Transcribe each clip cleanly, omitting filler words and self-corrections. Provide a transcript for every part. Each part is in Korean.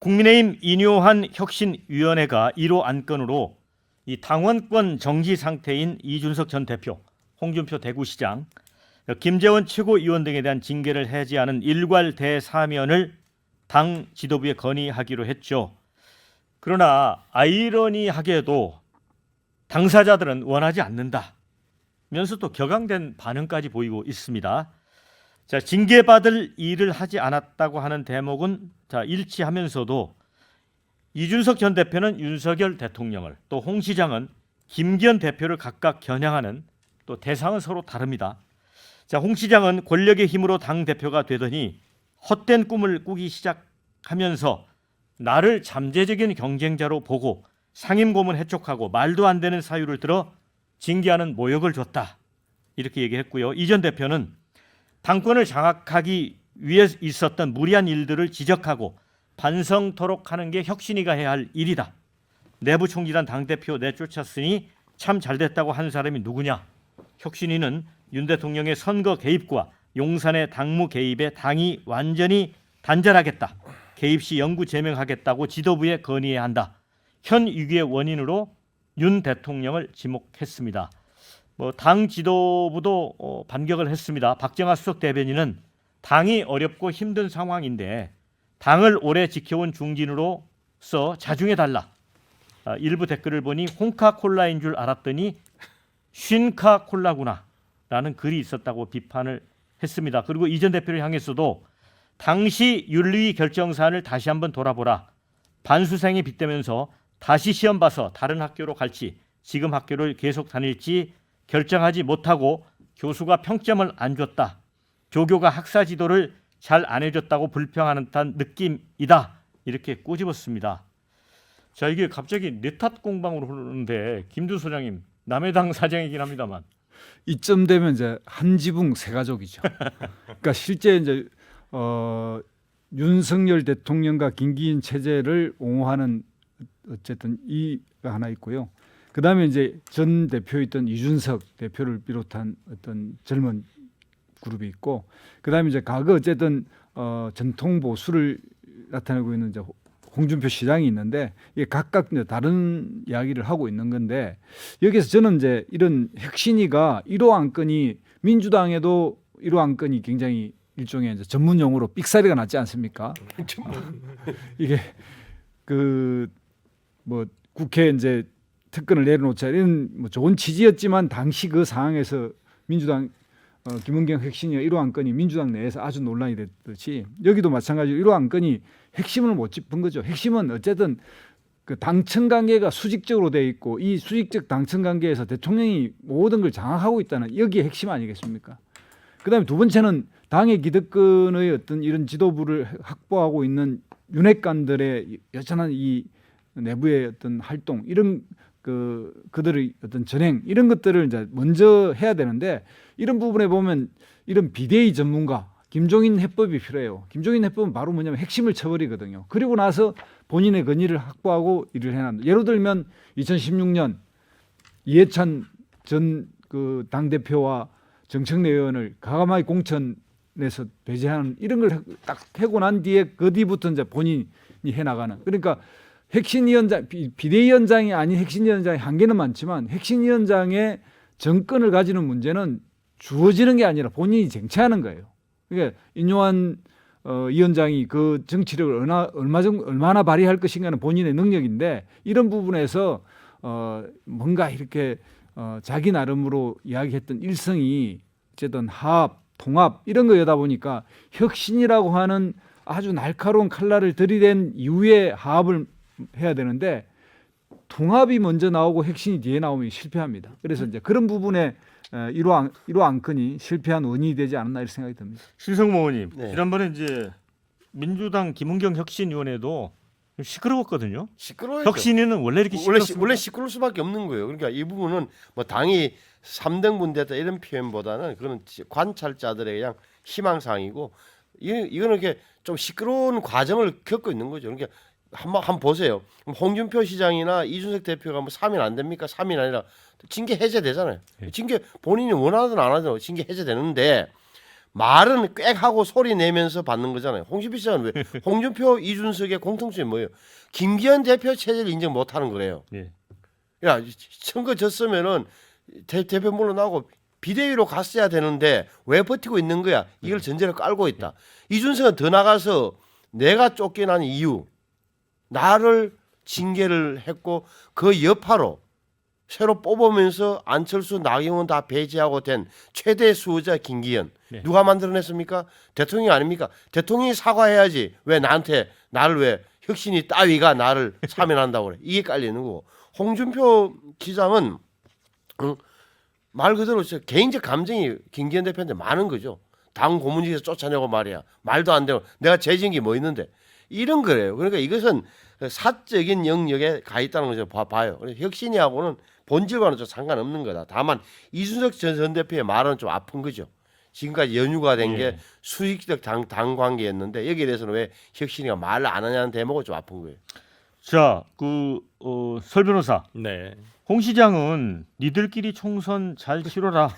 국민의힘 인요한 혁신위원회가 1호 안건으로 이 당원권 정지 상태인 이준석 전 대표, 홍준표 대구시장, 김재원 최고위원 등에 대한 징계를 해제하는 일괄 대사면을 당 지도부에 건의하기로 했죠. 그러나 아이러니하게도 당사자들은 원하지 않는다면서 또 격앙된 반응까지 보이고 있습니다. 자, 징계받을 일을 하지 않았다고 하는 대목은 일치하면서도 이준석 전 대표는 윤석열 대통령을, 또 홍 시장은 김기현 대표를 각각 겨냥하는 또 대상은 서로 다릅니다. 자, 홍 시장은 권력의 힘으로 당 대표가 되더니 헛된 꿈을 꾸기 시작하면서 나를 잠재적인 경쟁자로 보고 상임고문 해촉하고 말도 안 되는 사유를 들어 징계하는 모욕을 줬다, 이렇게 얘기했고요. 이 전 대표는 당권을 장악하기 위해 있었던 무리한 일들을 지적하고 반성토록 하는 게 혁신위가 해야 할 일이다. 내부 총질한 당대표 내쫓았으니 참 잘됐다고 하는 사람이 누구냐. 혁신위는 윤 대통령의 선거 개입과 용산의 당무 개입에 당이 완전히 단절하겠다. 개입 시 영구 제명하겠다고 지도부에 건의해야 한다. 현 위기의 원인으로 윤 대통령을 지목했습니다. 당 지도부도 반격을 했습니다. 박정아 수석 대변인은 당이 어렵고 힘든 상황인데 당을 오래 지켜온 중진으로서 자중해달라. 일부 댓글을 보니 홍카콜라인 줄 알았더니 쉰카콜라구나 라는 글이 있었다고 비판을 했습니다. 그리고 이 전 대표를 향해서도 당시 윤리 결정 사안을 다시 한번 돌아보라. 반수생에 빗대면서 다시 시험 봐서 다른 학교로 갈지 지금 학교를 계속 다닐지 결정하지 못하고 교수가 평점을 안 줬다. 조교가 학사 지도를 잘 안 해줬다고 불평하는 듯한 느낌이다. 이렇게 꼬집었습니다. 자, 이게 갑자기 내 탓 공방으로 흐르는데 김두 소장님, 남의 당 사장이긴 합니다만 이쯤 되면 이제 한 지붕 세 가족이죠. 그러니까 실제 이제 윤석열 대통령과 김기현 체제를 옹호하는 어쨌든 이가 하나 있고요. 그다음에 이제 전 대표였던 이준석 대표를 비롯한 어떤 젊은 그룹이 있고, 그다음에 이제 과거 어쨌든 전통 보수를 나타내고 있는 이제 홍준표 시장이 있는데, 이게 각각 이제 다른 이야기를 하고 있는 건데, 여기서 저는 이제 이런 혁신위가 1호 안건이 민주당에도 1호 안건이 굉장히 일종의 이제 전문 용어로 삑사리가 났지 않습니까? 이게 국회 이제 특권을 내려놓자 이런 좋은 취지였지만 당시 그 상황에서 민주당 김은경 혁신위가 1호 안건이 민주당 내에서 아주 논란이 됐듯이 여기도 마찬가지로 1호 안건이 핵심을 못 짚은 거죠. 핵심은 어쨌든 그 당청 관계가 수직적으로 돼 있고, 이 수직적 당청 관계에서 대통령이 모든 걸 장악하고 있다는 여기에 핵심 아니겠습니까? 그다음에 두 번째는 당의 기득권의 어떤 이런 지도부를 확보하고 있는 윤핵관들의 여전한 이 내부의 어떤 활동, 이런 그들의 어떤 전행, 이런 것들을 이제 먼저 해야 되는데, 이런 부분에 보면 이런 비대위 전문가 김종인 해법이 필요해요. 김종인 해법은 바로 뭐냐면 핵심을 쳐버리거든요. 그리고 나서 본인의 권위를 확보하고 일을 해놨는데, 예를 들면 2016년 이해찬 전 그 당대표와 정청래 의원을 과감하게 공천에서 배제하는 이런 걸 딱 하고 난 뒤에 그 뒤부터 이제 본인이 해나가는, 그러니까 핵심위원장, 비대위원장이 아닌 핵심위원장의 한계는 많지만 핵심위원장의 정권을 가지는 문제는 주어지는 게 아니라 본인이 쟁취하는 거예요. 그러니까 인요한 위원장이 그 정치력을 얼마나 발휘할 것인가는 본인의 능력인데, 이런 부분에서 뭔가 이렇게 자기 나름으로 이야기했던 일성이 어쨌든 화합, 통합 이런 거여다 보니까 혁신이라고 하는 아주 날카로운 칼날을 들이댄 이후에 화합을 해야 되는데, 통합이 먼저 나오고 핵심이 뒤에 나오면 실패합니다. 그래서 이제 그런 부분에 1호 안건이 실패한 원인이 되지 않았나 이렇게 생각이 듭니다. 신성모 의원님, 네. 지난번에 이제 민주당 김은경 혁신위원회도 좀 시끄러웠거든요. 시끄러워요. 혁신위는 원래 이렇게 시끄럽습니까? 원래 시끄러울 수밖에 없는 거예요. 그러니까 이 부분은 뭐 당이 3등분 됐다 이런 표현보다는 그런 관찰자들의 그냥 희망사항이고, 이거는 이렇게 좀 시끄러운 과정을 겪고 있는 거죠. 그러니까 한번 보세요. 홍준표 시장이나 이준석 대표가 뭐 3인 안 됩니까? 3인 아니라 징계 해제되잖아요. 네. 징계 본인이 원하든 안 하든 징계 해제되는데, 말은 꽥 하고 소리 내면서 받는 거잖아요. 홍준표 시장은 왜 홍준표 이준석의 공통점이 뭐예요? 김기현 대표 체제를 인정 못하는 거래요. 예. 야 선거 졌으면은 대표 물러나고 비대위로 갔어야 되는데 왜 버티고 있는 거야? 이걸 전제로 깔고 있다. 이준석은 더 나가서 내가 쫓겨난 이유, 나를 징계를 했고 그 여파로 새로 뽑으면서 안철수, 나경원 다 배제하고 된 최대 수호자 김기현. 네. 누가 만들어냈습니까? 대통령이 아닙니까? 대통령이 사과해야지. 왜 나한테 나를 왜 혁신이 따위가 나를 사면한다고 그래. 이게 깔리는 거고. 홍준표 기장은 말 그대로 개인적 감정이 김기현 대표한테 많은 거죠. 당 고문직에서 쫓아내고 말이야. 말도 안 되고 내가 죄진 게 뭐 있는데 이런 거래요. 그러니까 이것은 사적인 영역에 가 있다는 것을 봐요. 그래서 혁신이하고는 본질과는 좀 상관없는 거다. 다만 이준석 전 대표의 말은 좀 아픈 거죠. 지금까지 연유가 된 게 예. 수직적 당 관계였는데 여기에 대해서는 왜 혁신이가 말을 안 하냐는 대목은 좀 아픈 거예요. 자, 설 변호사, 네. 홍 시장은 니들끼리 총선 잘 치러라.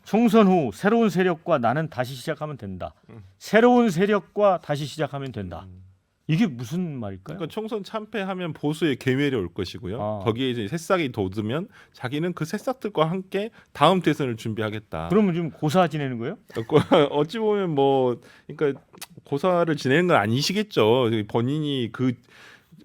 총선 후 새로운 세력과 나는 다시 시작하면 된다. 새로운 세력과 다시 시작하면 된다. 이게 무슨 말일까요? 그러니까 총선 참패하면 보수의 괴멸이 올 것이고요. 아. 거기에 이제 새싹이 돋으면 자기는 그 새싹들과 함께 다음 대선을 준비하겠다. 그러면 지금 고사 지내는 거예요? 어찌 보면 뭐 그러니까 고사를 지내는 건 아니시겠죠.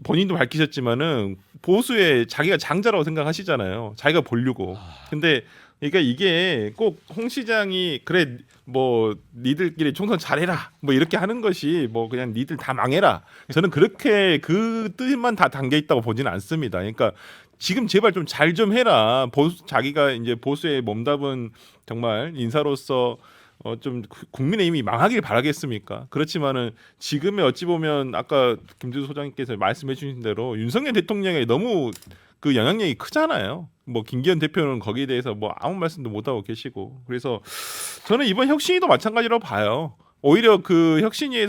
본인도 밝히셨지만은 보수의 자기가 장자라고 생각하시잖아요. 자기가 보려고. 근데 그러니까 이게 꼭 홍 시장이 그래 뭐 니들끼리 총선 잘해라 뭐 이렇게 하는 것이 뭐 그냥 니들 다 망해라. 저는 그렇게 그 뜻만 다 담겨 있다고 보지는 않습니다. 그러니까 지금 제발 좀 잘 좀 해라. 자기가 이제 보수에 몸담은 정말 인사로서 좀 국민의힘이 망하길 바라겠습니까? 그렇지만은 지금의 어찌 보면 아까 김두수 소장님께서 말씀해 주신 대로 윤석열 대통령의 너무 그 영향력이 크잖아요. 뭐 김기현 대표는 거기에 대해서 뭐 아무 말씀도 못 하고 계시고 그래서 저는 이번 혁신위도 마찬가지로 봐요. 오히려 그 혁신위에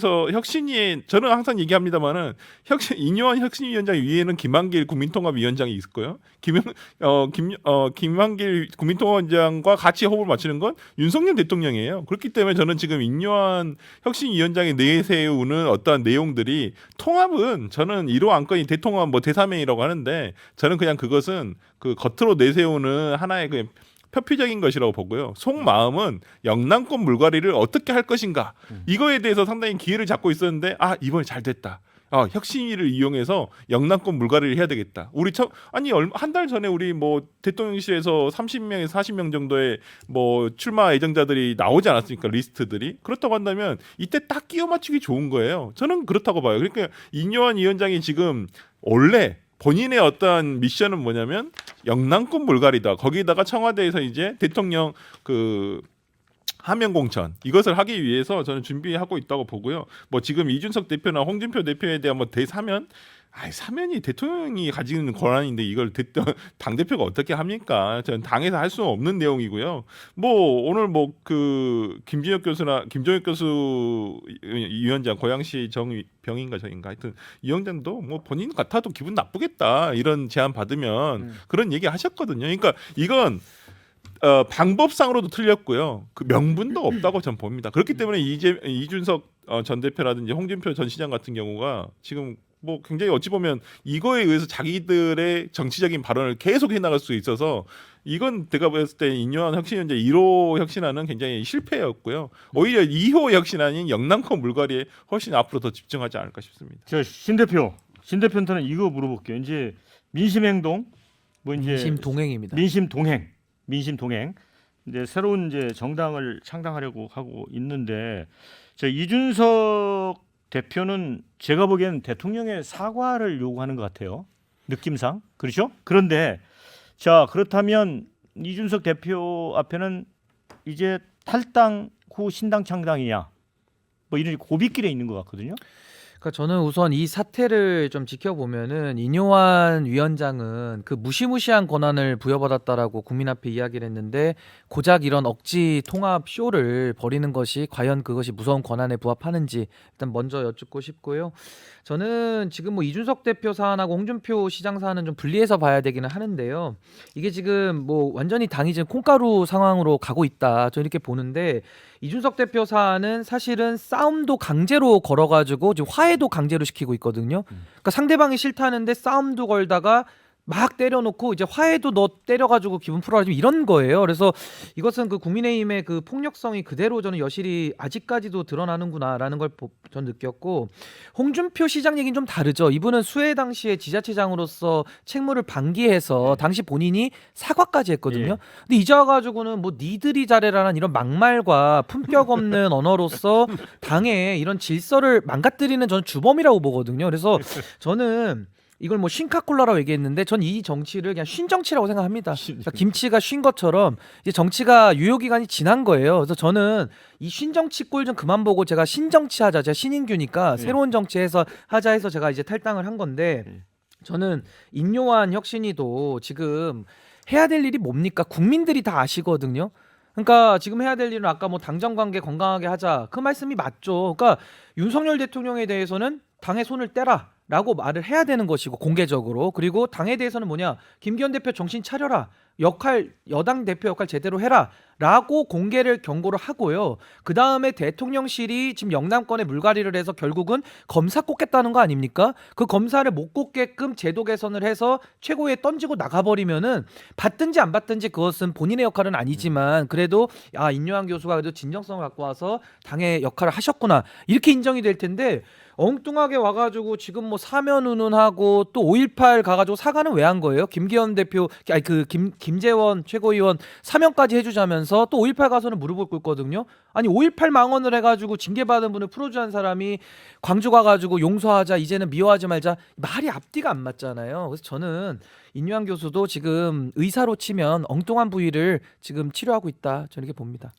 저는 항상 얘기합니다만은 이뇨한 혁신위원장 위에는 김한길 국민통합위원장이 있을 거예요. 김한길 국민통합위원장과 같이 호흡을 맞추는 건 윤석열 대통령이에요. 그렇기 때문에 저는 지금 이뇨한 혁신위원장이 내세우는 어떠한 내용들이 통합은 저는 1호 안건이 대통합 뭐 대사명이라고 하는데 저는 그냥 그것은 그 겉으로 내세우는 하나의 그 표피적인 것이라고 보고요. 속마음은 영남권 물갈이를 어떻게 할 것인가 이거에 대해서 상당히 기회를 잡고 있었는데 이번에 잘 됐다. 혁신위를 이용해서 영남권 물갈이를 해야 되겠다. 한 달 전에 우리 뭐 대통령실에서 30명에서 40명 정도의 뭐 출마 예정자들이 나오지 않았습니까? 리스트들이. 그렇다고 한다면 이때 딱 끼워 맞추기 좋은 거예요. 저는 그렇다고 봐요. 그러니까 이뇨한 위원장이 지금 원래 본인의 어떠한 미션은 뭐냐면 영남권 물갈이다. 거기다가 청와대에서 이제 대통령 그 하명 공천 이것을 하기 위해서 저는 준비하고 있다고 보고요. 뭐 지금 이준석 대표나 홍준표 대표에 대한 뭐 대사면 사면이 대통령이 가지는 권한인데 이걸 당 대표가 어떻게 합니까? 저는 당에서 할 수 없는 내용이고요. 뭐 오늘 뭐 그 김종혁 교수 위원장 고양시 병인가 저인가 하여튼 이 위원장도 뭐 본인 같아도 기분 나쁘겠다 이런 제안 받으면 그런 얘기 하셨거든요. 그러니까 이건 방법상으로도 틀렸고요. 그 명분도 없다고 저는 봅니다. 그렇기 때문에 이준석 전 대표라든지 홍준표 전 시장 같은 경우가 지금 뭐 굉장히 어찌 보면 이거에 의해서 자기들의 정치적인 발언을 계속 해나갈 수 있어서 이건 제가 봤을 때 인요한 혁신위원장 1호 혁신안은 굉장히 실패였고요. 오히려 2호 혁신안인 영남권 물갈이에 훨씬 앞으로 더 집중하지 않을까 싶습니다. 신 대표한테는 이거 물어볼게요. 이제 민심행동, 뭐 이제 민심동행입니다. 민심동행. 이제 새로운 이제 정당을 창당하려고 하고 있는데 이준석 대표는 제가 보기에는 대통령의 사과를 요구하는 것 같아요. 느낌상. 그렇죠? 그런데 그렇다면 이준석 대표 앞에는 이제 탈당 후 신당 창당이냐 뭐 이런 고비길에 있는 것 같거든요. 그러니까 저는 우선 이 사태를 좀 지켜보면은 이뇨한 위원장은 그 무시무시한 권한을 부여받았다라고 국민 앞에 이야기를 했는데 고작 이런 억지 통합 쇼를 벌이는 것이 과연 그것이 무서운 권한에 부합하는지 일단 먼저 여쭙고 싶고요. 저는 지금 뭐 이준석 대표 사안하고 홍준표 시장 사안은 좀 분리해서 봐야 되기는 하는데요. 이게 지금 뭐 완전히 당이 지금 콩가루 상황으로 가고 있다. 저 이렇게 보는데 이준석 대표 사안은 사실은 싸움도 강제로 걸어가지고 지금 화해도 강제로 시키고 있거든요. 그러니까 상대방이 싫다는데 싸움도 걸다가 막 때려놓고 이제 화해도 너 때려가지고 기분 풀어라 좀 이런 거예요. 그래서 이것은 그 국민의힘의 그 폭력성이 그대로 저는 여실히 아직까지도 드러나는구나라는 걸 전 느꼈고 홍준표 시장 얘기는 좀 다르죠. 이분은 수해 당시에 지자체장으로서 책무를 방기해서 당시 본인이 사과까지 했거든요. 근데 이제 와가지고는 뭐 니들이 잘해라는 이런 막말과 품격 없는 언어로서 당의 이런 질서를 망가뜨리는 저는 주범이라고 보거든요. 그래서 저는 이걸 뭐 쉰카콜라라고 얘기했는데 전 이 정치를 그냥 쉰 정치라고 생각합니다. 그러니까 김치가 쉰 것처럼 이제 정치가 유효 기간이 지난 거예요. 그래서 저는 이 쉰 정치 꼴 좀 그만 보고 제가 신정치 하자. 제가 신인규니까 새로운 정치에서 하자 해서 제가 이제 탈당을 한 건데 저는 인요한 혁신이도 지금 해야 될 일이 뭡니까? 국민들이 다 아시거든요. 그러니까 지금 해야 될 일은 아까 뭐 당정 관계 건강하게 하자 그 말씀이 맞죠. 그러니까 윤석열 대통령에 대해서는 당의 손을 떼라. 라고 말을 해야 되는 것이고 공개적으로 그리고 당에 대해서는 뭐냐 김기현 대표 정신 차려라 역할 여당 대표 역할 제대로 해라 라고 공개를 경고를 하고요. 그 다음에 대통령실이 지금 영남권에 물갈이를 해서 결국은 검사 꼽겠다는 거 아닙니까? 그 검사를 못 꼽게끔 제도 개선을 해서 최고위에 던지고 나가버리면은 받든지 안 받든지 그것은 본인의 역할은 아니지만 그래도 아 인요한 교수가 그래도 진정성을 갖고 와서 당의 역할을 하셨구나 이렇게 인정이 될 텐데 엉뚱하게 와가지고 지금 뭐 사면 운운하고 또 5.18 가가지고 사과는 왜 한 거예요? 김기현 대표 아니 그 김재원 최고위원 사면까지 해주자면서 또 5.18 가서는 무릎을 꿇거든요. 아니 5.18 망언을 해가지고 징계받은 분을 풀어주는 사람이 광주 가가지고 용서하자 이제는 미워하지 말자 말이 앞뒤가 안 맞잖아요. 그래서 저는 인요한 교수도 지금 의사로 치면 엉뚱한 부위를 지금 치료하고 있다 저는 이렇게 봅니다.